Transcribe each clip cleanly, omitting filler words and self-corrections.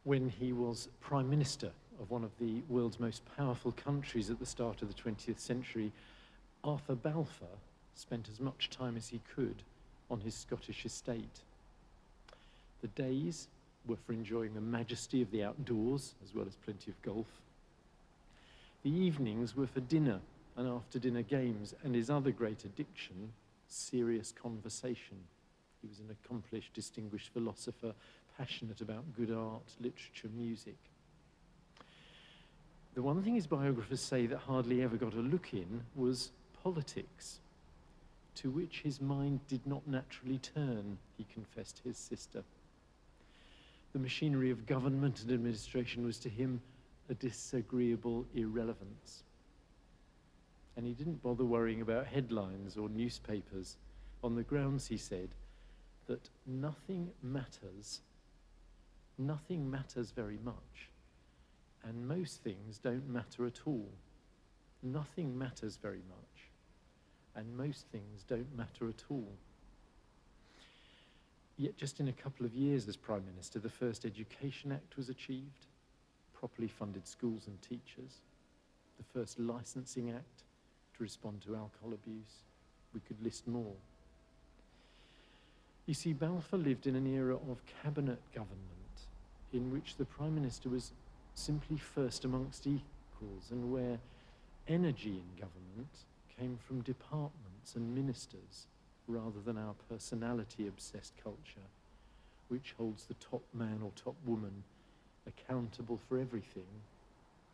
When he was Prime Minister of one of the world's most powerful countries at the start of the 20th century, Arthur Balfour spent as much time as he could on his Scottish estate. The days were for enjoying the majesty of the outdoors, as well as plenty of golf. The evenings were for dinner and after-dinner games, and his other great addiction, serious conversation. He was an accomplished, distinguished philosopher, passionate about good art, literature, music. The one thing his biographers say that hardly ever got a look in was politics, to which his mind did not naturally turn, he confessed his sister. The machinery of government and administration was to him a disagreeable irrelevance. And he didn't bother worrying about headlines or newspapers on the grounds, he said, that nothing matters very much, and most things don't matter at all. Nothing matters very much, and most things don't matter at all. Yet just in a couple of years as Prime Minister, the first Education Act was achieved, properly funded schools and teachers, the first Licensing Act to respond to alcohol abuse. We could list more. You see, Balfour lived in an era of cabinet government in which the Prime Minister was simply first amongst equals, and where energy in government came from departments and ministers rather than our personality-obsessed culture, which holds the top man or top woman accountable for everything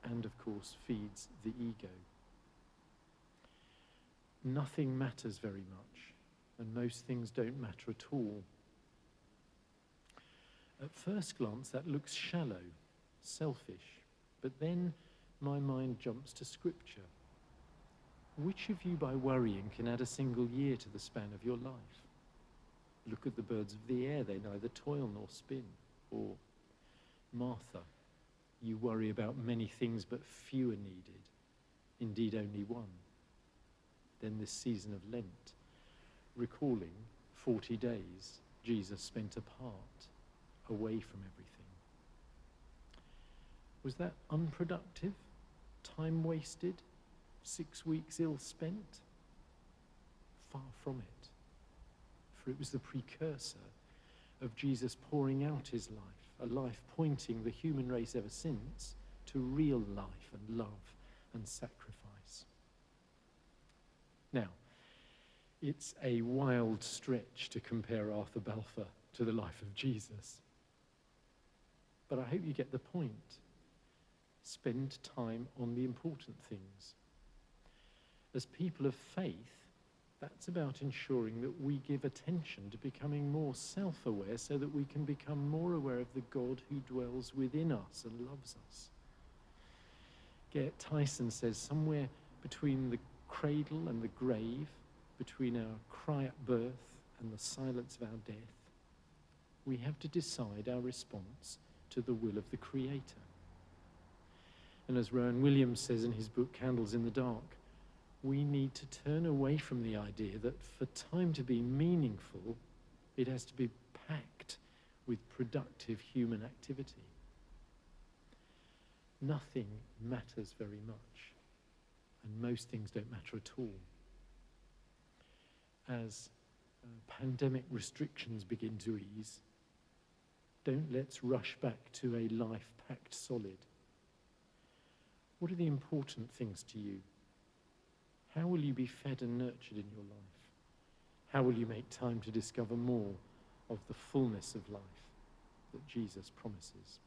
and, of course, feeds the ego. Nothing matters very much, and most things don't matter at all. At first glance, that looks shallow, selfish, but then my mind jumps to Scripture. Which of you, by worrying, can add a single year to the span of your life? Look at the birds of the air, they neither toil nor spin. Or, Martha, you worry about many things, but few are needed, indeed only one. Then this season of Lent, recalling 40 days Jesus spent apart, away from everything. Was that unproductive? Time wasted? 6 weeks ill spent? Far from it. For it was the precursor of Jesus pouring out his life, a life pointing the human race ever since to real life and love and sacrifice. Now, it's a wild stretch to compare Arthur Balfour to the life of Jesus. But I hope you get the point. Spend time on the important things. As people of faith, that's about ensuring that we give attention to becoming more self-aware so that we can become more aware of the God who dwells within us and loves us. Gert Tyson says, somewhere between the cradle and the grave, between our cry at birth and the silence of our death, we have to decide our response to the will of the Creator. And as Rowan Williams says in his book, Candles in the Dark, we need to turn away from the idea that for time to be meaningful, it has to be packed with productive human activity. Nothing matters very much, and most things don't matter at all. As pandemic restrictions begin to ease, let's rush back to a life packed solid. What are the important things to you? How will you be fed and nurtured in your life? How will you make time to discover more of the fullness of life that Jesus promises?